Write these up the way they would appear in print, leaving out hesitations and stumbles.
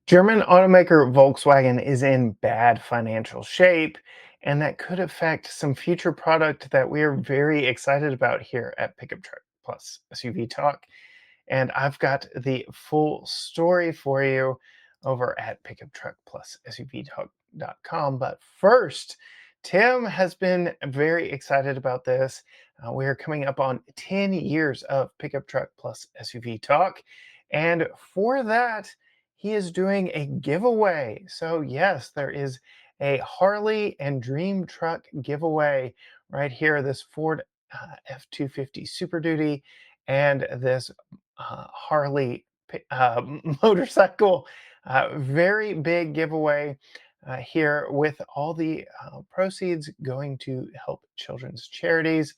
German automaker Volkswagen is in bad financial shape, and that could affect some future product that we are very excited about here at Pickup Truck Plus SUV Talk. And I've got the full story for you over at pickuptruckplussuvtalk.com. But first, Tim has been very excited about this. We are coming up on 10 years of Pickup Truck Plus SUV Talk. And for that, he is doing a giveaway. So, yes, there is a Harley and Dream Truck giveaway right here. This Ford F-250 Super Duty and this Harley motorcycle. Very big giveaway here with all the proceeds going to help children's charities.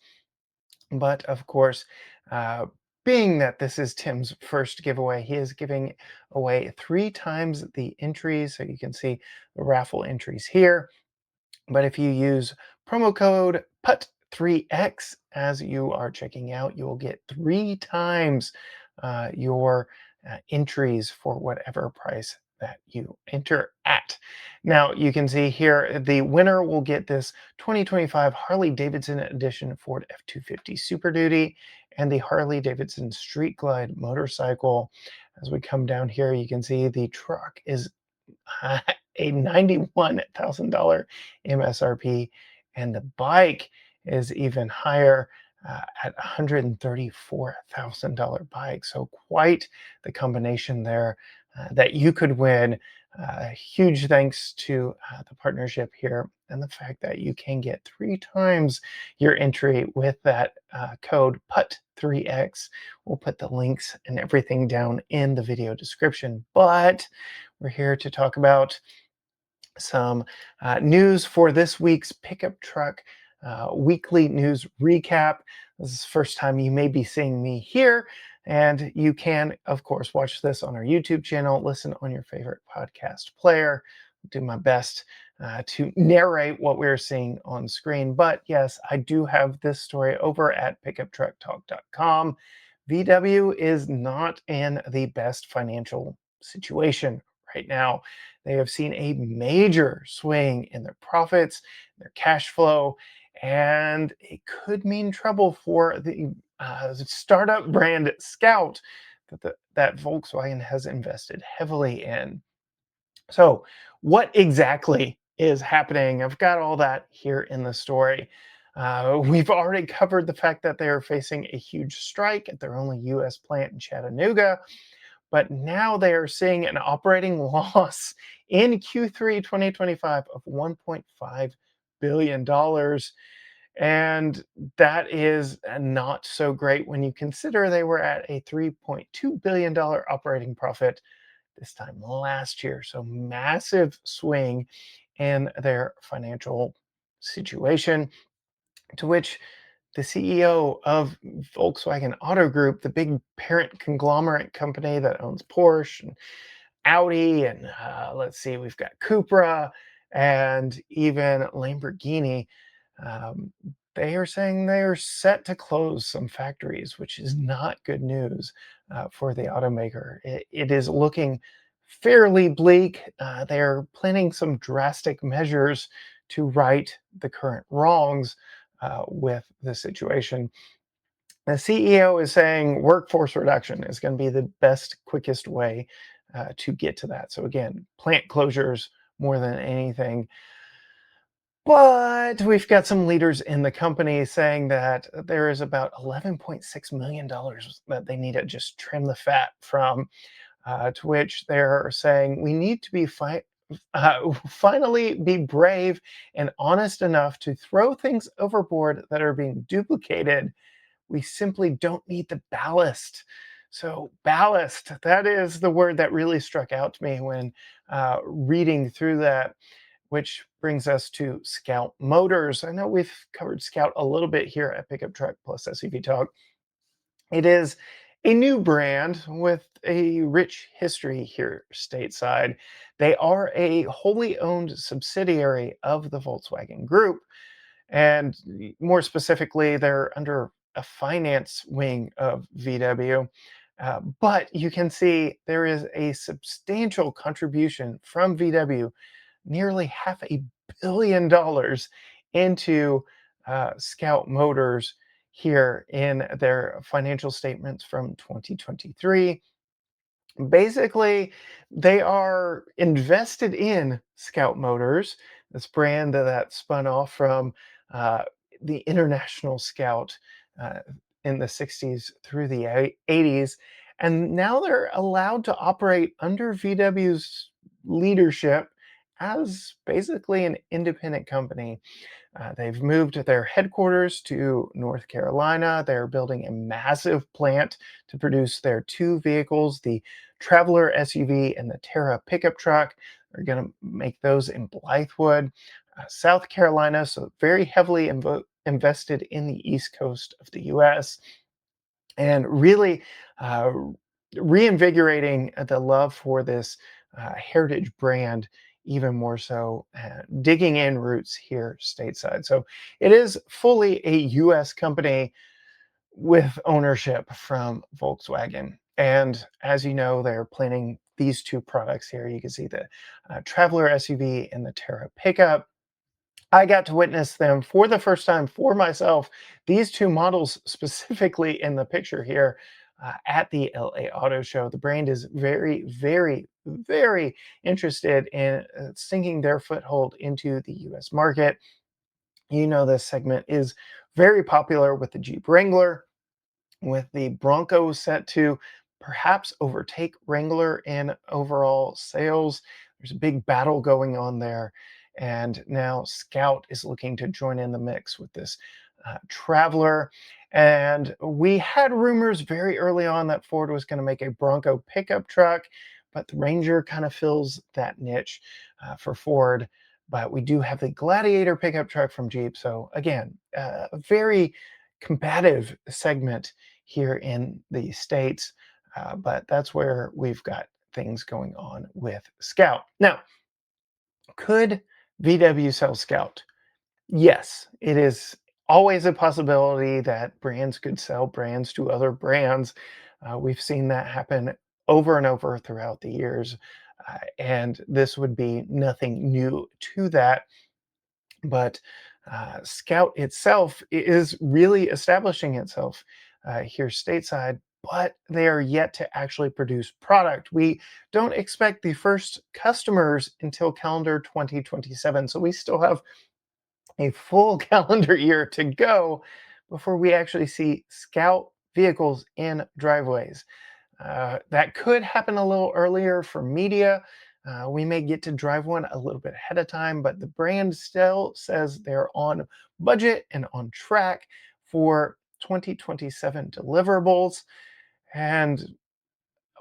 But of course, uh, being that this is Tim's first giveaway, he is giving away three times the entries. So you can see the raffle entries here. But if you use promo code PUT3X as you are checking out, you will get three times your entries for whatever price that you enter at. Now, you can see here the winner will get this 2025 Harley Davidson Edition Ford F-250 Super Duty and the Harley Davidson Street Glide motorcycle. As we come down here, you can see the truck is a $91,000 MSRP, and the bike is even higher at $134,000 bike. So quite the combination there that you could win. Huge thanks to the partnership here and the fact that you can get three times your entry with that code PUT3X. We'll put the links and everything down in the video description. But we're here to talk about some news for this week's pickup truck weekly news recap. This is the first time you may be seeing me here, and you can, of course, watch this on our YouTube channel, listen on your favorite podcast player. Do my best to narrate what we're seeing on screen. But yes, I do have this story over at pickuptrucktalk.com. VW is not in the best financial situation right now. They have seen a major swing in their profits, their cash flow, and it could mean trouble for the startup brand Scout that Volkswagen has invested heavily in. So, what exactly is happening? I've got all that here in the story. We've already covered the fact that they are facing a huge strike at their only US plant in Chattanooga, but now they are seeing an operating loss in Q3 2025 of $1.5 billion. And that is not so great when you consider they were at a $3.2 billion operating profit this time last year. So, massive swing in their financial situation, to which the CEO of Volkswagen Auto Group, the big parent conglomerate company that owns Porsche and Audi, and let's see, we've got Cupra and even Lamborghini. Um, they are saying they are set to close some factories, which is not good news for the automaker. It is looking fairly bleak. They are planning some drastic measures to right the current wrongs with the situation. The CEO is saying workforce reduction is going to be the best, quickest way to get to that. So, again, plant closures more than anything. But we've got some leaders in the company saying that there is about $11.6 million that they need to just trim the fat from, to which they're saying we need to be finally be brave and honest enough to throw things overboard that are being duplicated. We simply don't need the ballast. So, ballast, that is the word that really struck out to me when reading through that, which brings us to Scout Motors. I know we've covered Scout a little bit here at Pickup Truck Plus SUV Talk. It is a new brand with a rich history here stateside. They are a wholly owned subsidiary of the Volkswagen Group, and more specifically, they're under a finance wing of VW. But you can see there is a substantial contribution from VW, nearly $500 million into Scout Motors here in their financial statements from 2023. Basically, they are invested in Scout Motors, this brand that spun off from uh, the International Scout uh, in the 60s through the 80s. And now they're allowed to operate under VW's leadership as basically an independent company. They've moved their headquarters to North Carolina. They're building a massive plant to produce their two vehicles, the Traveler SUV and the Terra pickup truck. They're going to make those in Blythewood, South Carolina. So, very heavily invested in the East Coast of the US, and really uh, reinvigorating the love for this heritage brand even more so, digging in roots here stateside. So it is fully a US company with ownership from Volkswagen. And as you know, they're planning these two products here. You can see the Traveler SUV and the Terra pickup. I got to witness them for the first time for myself. These two models, specifically in the picture here, at the LA Auto Show. The brand is very, very, very interested in sinking their foothold into the US market. You know, this segment is very popular with the Jeep Wrangler, with the Bronco set to perhaps overtake Wrangler in overall sales. There's a big battle going on there. And now Scout is looking to join in the mix with this Traveler. And we had rumors very early on that Ford was going to make a Bronco pickup truck, but the Ranger kind of fills that niche for Ford. But we do have the Gladiator pickup truck from Jeep. So, again, a very combative segment here in the States. But that's where we've got things going on with Scout. Now, could VW sell Scout? Yes, it is always a possibility that brands could sell brands to other brands. We've seen that happen over and over throughout the years. And this would be nothing new to that. But Scout itself is really establishing itself here stateside, but they are yet to actually produce product. We don't expect the first customers until calendar 2027. So we still have a full calendar year to go before we actually see Scout vehicles in driveways. That could happen a little earlier for media. We may get to drive one a little bit ahead of time, but the brand still says they're on budget and on track for 2027 deliverables. And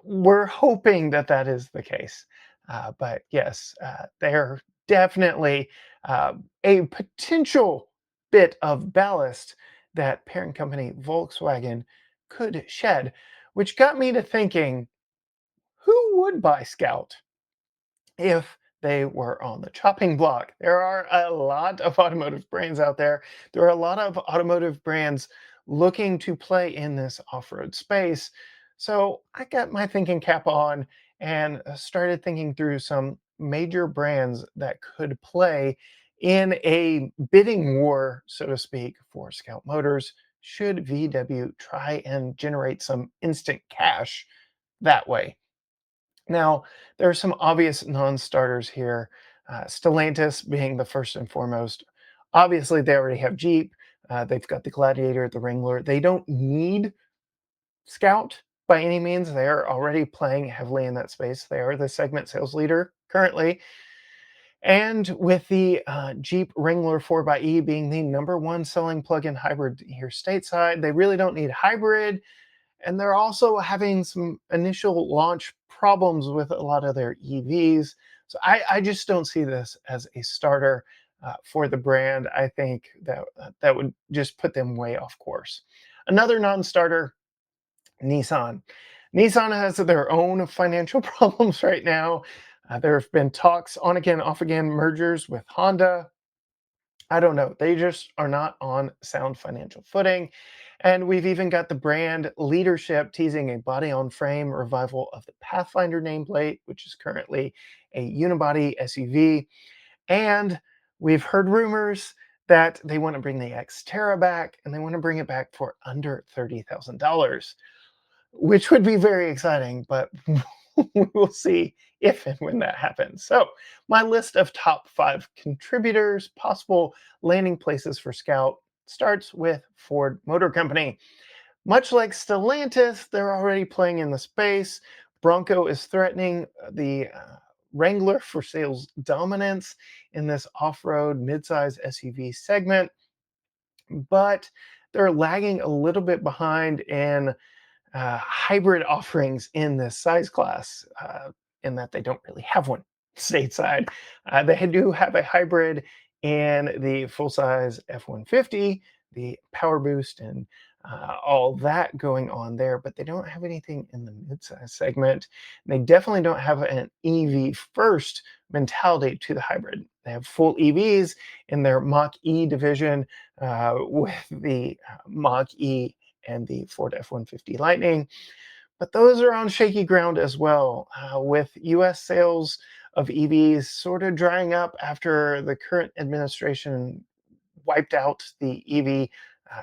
we're hoping that that is the case. But yes, they're definitely a potential bit of ballast that parent company Volkswagen could shed, which got me to thinking, who would buy Scout if they were on the chopping block? There are a lot of automotive brands out there. There are a lot of automotive brands looking to play in this off road space. So I got my thinking cap on and started thinking through some major brands that could play in a bidding war, so to speak, for Scout Motors. Should VW try and generate some instant cash that way? Now, there are some obvious non-starters here, Stellantis being the first and foremost. Obviously, they already have Jeep. They've got the Gladiator, the Wrangler. They don't need Scout by any means. They are already playing heavily in that space. They are the segment sales leader currently. And with the Jeep Wrangler 4xe being the number one selling plug-in hybrid here stateside, they really don't need hybrid, and they're also having some initial launch problems with a lot of their EVs. So I just don't see this as a starter for the brand. I think that that would just put them way off course. Another non-starter, Nissan. Nissan has their own financial problems right now. There have been talks on again, off again mergers with Honda. I don't know. They just are not on sound financial footing. And we've even got the brand leadership teasing a body on frame revival of the Pathfinder nameplate, which is currently a unibody SUV. And we've heard rumors that they want to bring the Xterra back, and they want to bring it back for under $30,000, which would be very exciting, but we will see if and when that happens. So, my list of top 5 contributors, possible landing places for Scout, starts with Ford Motor Company. Much like Stellantis, they're already playing in the space. Bronco is threatening the Wrangler for sales dominance in this off road midsize SUV segment, but they're lagging a little bit behind in hybrid offerings in this size class, in that they don't really have one stateside. They do have a hybrid in the full size F 150, the Power Boost, and all that going on there, but they don't have anything in the midsize segment. They definitely don't have an EV first mentality to the hybrid. They have full EVs in their Mach E division, with the Mach E and the Ford F-150 Lightning, but those are on shaky ground as well, with US sales of EVs sort of drying up after the current administration wiped out the EV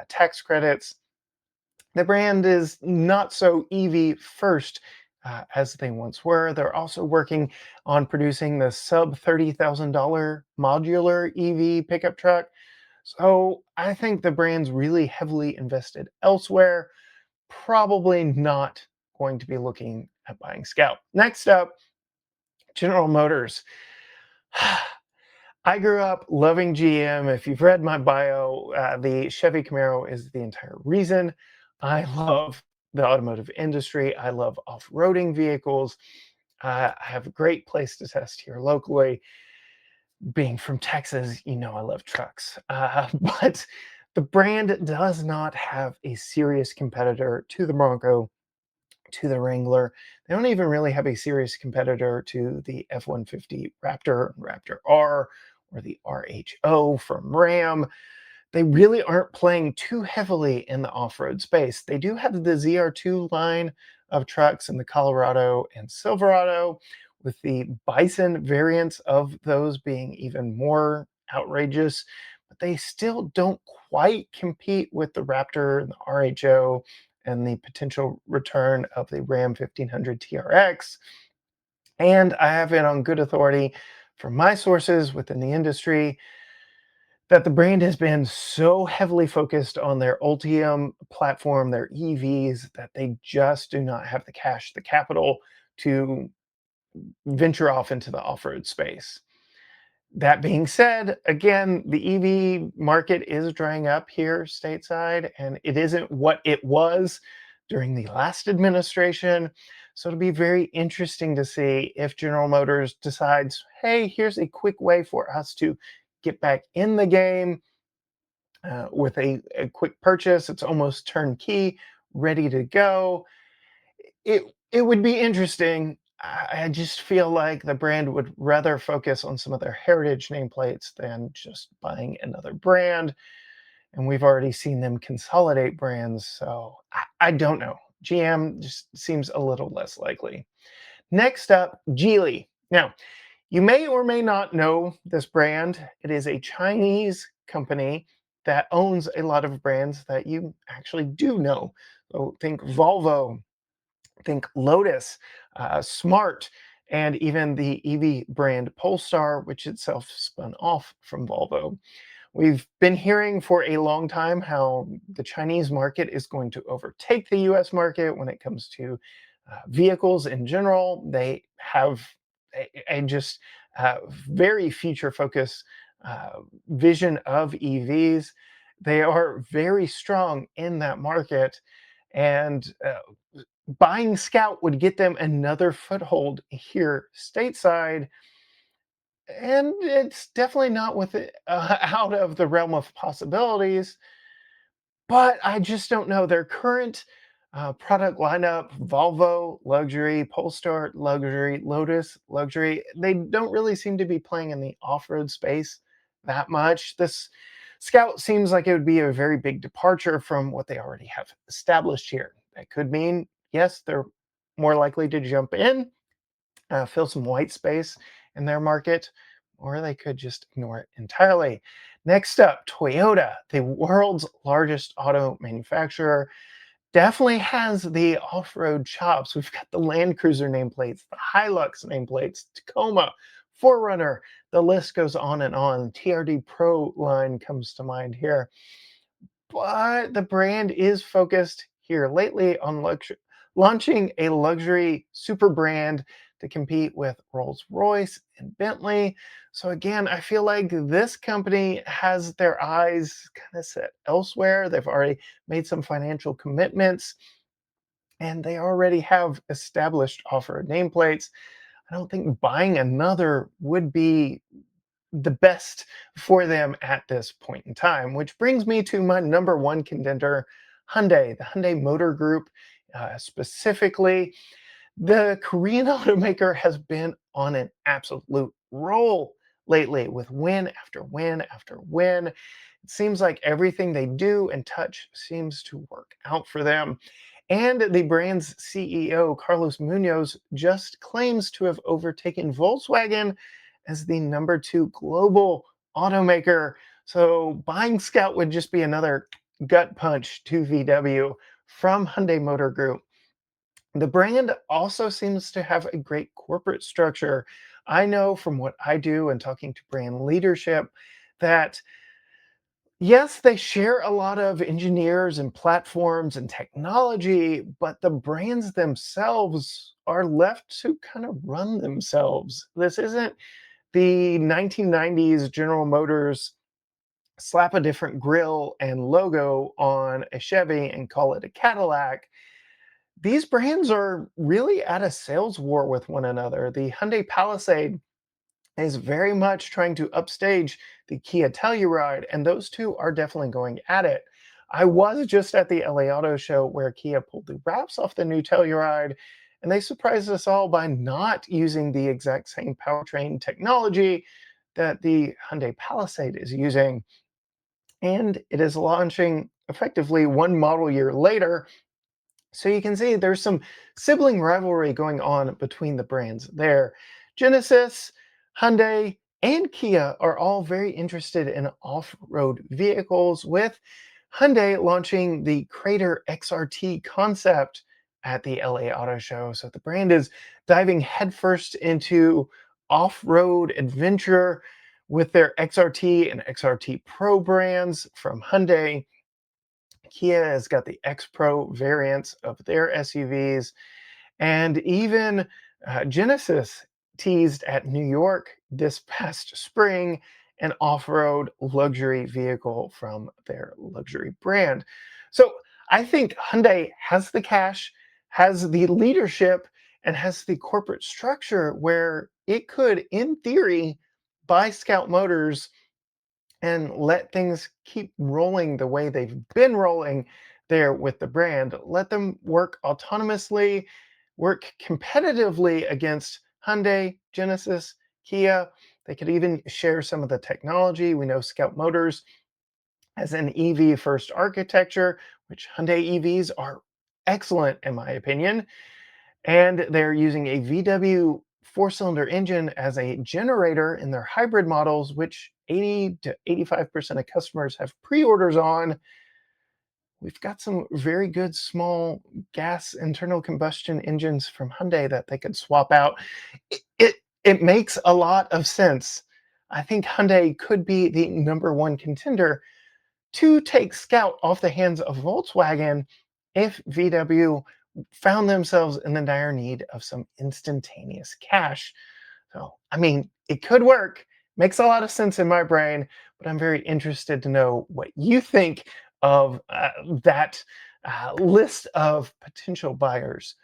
tax credits. The brand is not so EV first as they once were. They're also working on producing the sub $30,000 modular EV pickup truck. So I think the brand's really heavily invested elsewhere, probably not going to be looking at buying Scout. Next up, General Motors. I grew up loving GM. If you've read my bio, the Chevy Camaro is the entire reason I love the automotive industry. I love off roading vehicles. I have a great place to test here locally. Being from Texas, I love trucks. But the brand does not have a serious competitor to the Bronco, to the Wrangler. They don't even really have a serious competitor to the F 150 Raptor, Raptor R, or the RHO from Ram. They really aren't playing too heavily in the off road space. They do have the ZR2 line of trucks in the Colorado and Silverado, with the Bison variants of those being even more outrageous, but they still don't quite compete with the Raptor and the RHO and the potential return of the Ram 1500 TRX. And I have it on good authority from my sources within the industry that the brand has been so heavily focused on their Ultium platform, their EVs, that they just do not have the cash, the capital to venture off into the off road space. That being said, again, the EV market is drying up here stateside, and it isn't what it was during the last administration. So it'll be very interesting to see if General Motors decides, hey, here's a quick way for us to get back in the game with a quick purchase. It's almost turnkey, ready to go. It would be interesting. I just feel like the brand would rather focus on some of their heritage nameplates than just buying another brand. And we've already seen them consolidate brands. So I don't know. GM just seems a little less likely. Next up, Geely. Now, you may or may not know this brand. It is a Chinese company that owns a lot of brands that you actually do know. So think Volvo, think Lotus, Smart, and even the EV brand Polestar, which itself spun off from Volvo. We've been hearing for a long time how the Chinese market is going to overtake the US market when it comes to vehicles in general. They have a just very future focused vision of EVs. They are very strong in that market, and buying Scout would get them another foothold here stateside, and it's definitely not with it out of the realm of possibilities. But I just don't know their current product lineup: Volvo luxury, Polestar luxury, Lotus luxury. They don't really seem to be playing in the off-road space that much. This Scout seems like it would be a very big departure from what they already have established here. That could mean, yes, they're more likely to jump in, fill some white space in their market, or they could just ignore it entirely. Next up, Toyota, the world's largest auto manufacturer, definitely has the off-road chops. We've got the Land Cruiser nameplates, the Hilux nameplates, Tacoma, Forerunner. The list goes on and on. TRD Pro line comes to mind here. But the brand is focused here lately on launching a luxury super brand to compete with Rolls-Royce and Bentley. So again, I feel like this company has their eyes kind of set elsewhere. They've already made some financial commitments and they already have established off-road nameplates. I don't think buying another would be the best for them at this point in time, which brings me to my number one contender, Hyundai, the Hyundai Motor Group. Specifically, the Korean automaker has been on an absolute roll lately with win after win after win. It seems like everything they do and touch seems to work out for them. And the brand's CEO, Carlos Munoz, just claims to have overtaken Volkswagen as the number two global automaker. So buying Scout would just be another gut punch to VW from Hyundai Motor Group. The brand also seems to have a great corporate structure. I know from what I do and talking to brand leadership that yes, they share a lot of engineers and platforms and technology, but the brands themselves are left to kind of run themselves. This isn't the 1990s General Motors slap a different grill and logo on a Chevy and call it a Cadillac. These brands are really at a sales war with one another. The Hyundai Palisade is very much trying to upstage the Kia Telluride, and those two are definitely going at it. I was just at the LA Auto Show where Kia pulled the wraps off the new Telluride, and they surprised us all by not using the exact same powertrain technology that the Hyundai Palisade is using. And it is launching effectively one model year later, so you can see there's some sibling rivalry going on between the brands there. Genesis, Hyundai, and Kia are all very interested in off-road vehicles, with Hyundai launching the Crater XRT concept at the LA Auto Show. So the brand is diving headfirst into off-road adventure with their XRT and XRT Pro brands from Hyundai. Kia has got the X Pro variants of their SUVs, and even Genesis teased at New York this past spring an off road luxury vehicle from their luxury brand. So I think Hyundai has the cash, has the leadership, and has the corporate structure where it could, in theory, buy Scout Motors and let things keep rolling the way they've been rolling there with the brand. Let them work autonomously, work competitively against Hyundai, Genesis, Kia. They could even share some of the technology. We know Scout Motors has an EV first architecture, which Hyundai EVs are excellent in my opinion. And they're using a VW four-cylinder engine as a generator in their hybrid models, which 80 to 85% of customers have pre-orders on. We've got some very good small gas internal combustion engines from Hyundai that they could swap out. It makes a lot of sense. I think Hyundai could be the number one contender to take Scout off the hands of Volkswagen if VW found themselves in the dire need of some instantaneous cash. So, I mean, it could work. Makes a lot of sense in my brain, but I'm very interested to know what you think of that list of potential buyers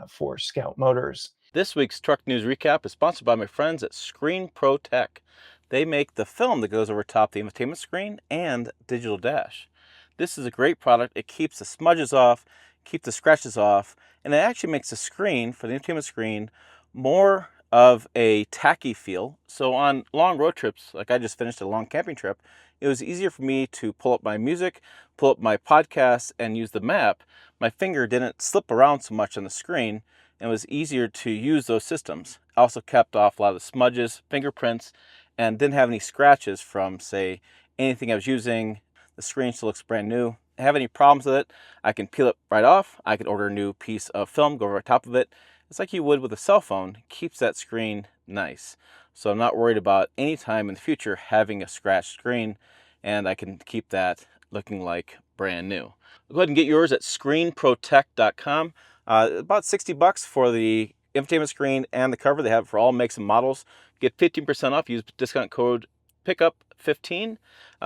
for Scout Motors. This week's Truck News Recap is sponsored by my friends at Screen Pro Tech. They make the film that goes over top the infotainment screen and digital dash. This is a great product. It keeps the smudges off, keeps the scratches off, and it actually makes the screen for the infotainment screen more of a tacky feel. So on long road trips, like I just finished a long camping trip, it was easier for me to pull up my music, pull up my podcasts, and use the map. My finger didn't slip around so much on the screen, and it was easier to use those systems. I also kept off a lot of the smudges, fingerprints, and didn't have any scratches from, say, anything I was using. The screen still looks brand new. Have any problems with it, I can peel it right off. I can order a new piece of film, go over top of it. It's like you would with a cell phone. It keeps that screen nice. So I'm not worried about any time in the future having a scratched screen, and I can keep that looking like brand new. Go ahead and get yours at screenprotect.com. About 60 bucks for the infotainment screen and the cover. They have it for all makes and models. Get 15% off. Use discount code pickup15.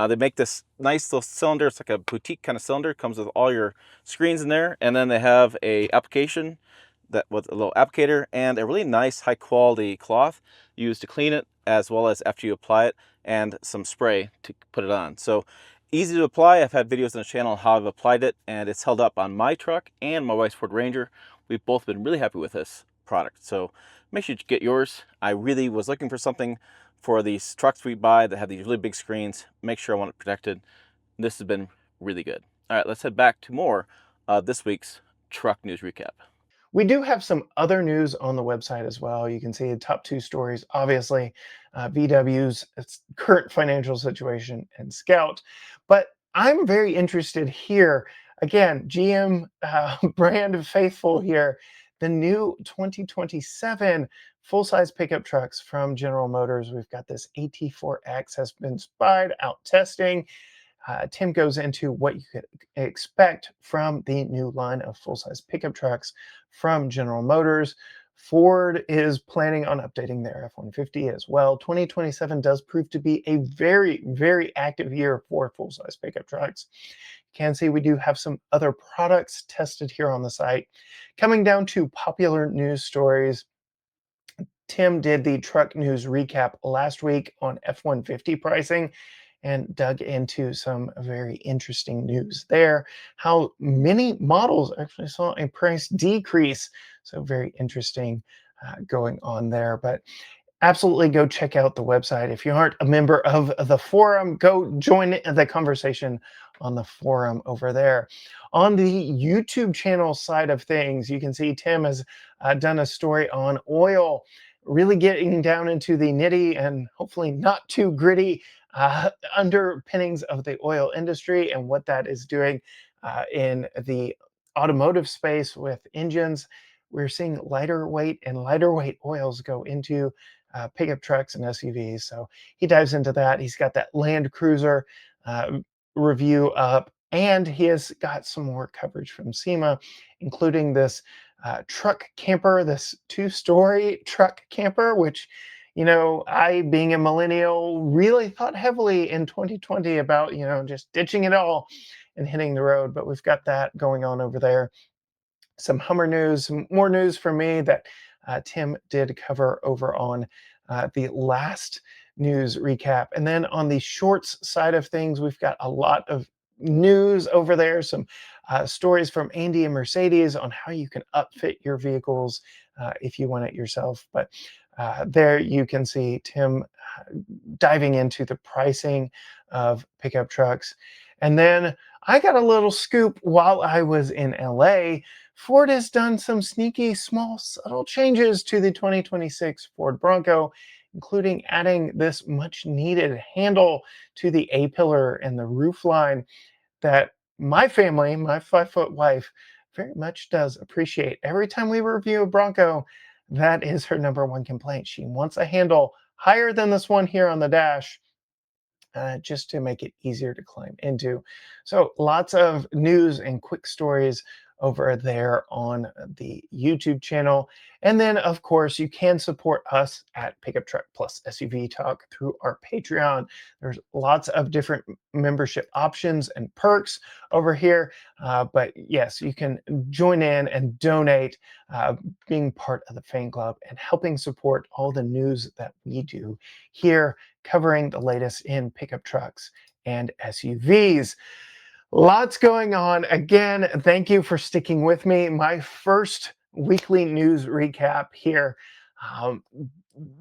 They make this nice little cylinder. It's like a boutique kind of cylinder. It comes with all your screens in there, and then they have a application that with a little applicator and a really nice high quality cloth used to clean it, as well as after you apply it, and some spray to put it on. So easy to apply. I've had videos on the channel on how I've applied it, and it's held up on my truck and my wife's Ford Ranger. We've both been really happy with this product. So make sure you get yours. I really was looking for something for these trucks we buy that have these really big screens. Make sure I want it protected. This has been really good. All right, let's head back to more this week's truck news recap. We do have some other news on the website as well. You can see the top two stories, obviously, VW's current financial situation and Scout. But I'm very interested here. Again, GM brand faithful here. The new 2027 full-size pickup trucks from General Motors. We've got this AT4X has been spied out testing. Tim goes into what you could expect from the new line of full-size pickup trucks from General Motors. Ford is planning on updating their F-150 as well. 2027 does prove to be a very, very active year for full-size pickup trucks. You can see we do have some other products tested here on the site. Coming down to popular news stories, Tim did the truck news recap last week on F-150 pricing and dug into some very interesting news there. How many models actually saw a price decrease. So very interesting going on there. But absolutely go check out the website. If you aren't a member of the forum, go join the conversation on the forum over there. On the YouTube channel side of things, you can see Tim has done a story on oil, really getting down into the nitty and hopefully not too gritty underpinnings of the oil industry and what that is doing in the automotive space with engines. We're seeing lighter weight and lighter weight oils go into pickup trucks and SUVs. So he dives into that. He's got that Land Cruiser review up, and he has got some more coverage from SEMA, including this truck camper, this two-story truck camper, which, you know, I, being a millennial, really thought heavily in 2020 about, you know, just ditching it all and hitting the road. But we've got that going on over there. Some Hummer news, some more news from me that Tim did cover over on the last news recap. And then on the shorts side of things, we've got a lot of news over there, some stories from Andy and Mercedes on how you can upfit your vehicles if you want it yourself. But there you can see Tim diving into the pricing of pickup trucks. And then I got a little scoop while I was in LA. Ford has done some sneaky, small, subtle changes to the 2026 Ford Bronco, including adding this much needed handle to the A-pillar and the roofline that my family, my 5-foot wife, very much does appreciate. Every time we review a Bronco, that is her number one complaint. She wants a handle higher than this one here on the dash, just to make it easier to climb into. So lots of news and quick stories over there on the YouTube channel. And then, of course, you can support us at Pickup Truck Plus SUV Talk through our Patreon. There's lots of different membership options and perks over here. But yes, you can join in and donate, being part of the fan club and helping support all the news that we do here, covering the latest in pickup trucks and SUVs. Lots going on. Again, thank you for sticking with me. My first weekly news recap here. Um,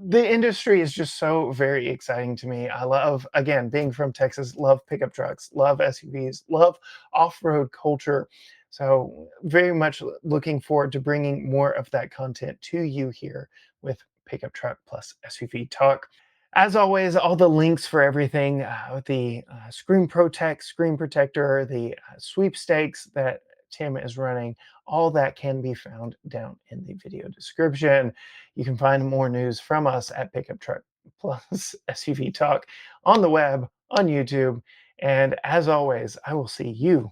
the industry is just so very exciting to me. I love, again, being from Texas, love pickup trucks, love SUVs, love off-road culture. So very much looking forward to bringing more of that content to you here with Pickup Truck Plus SUV Talk. As always, all the links for everything, the Screen Protect, screen protector, the sweepstakes that Tim is running, all that can be found down in the video description. You can find more news from us at Pickup Truck Plus SUV Talk on the web, on YouTube. And as always, I will see you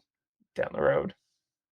down the road.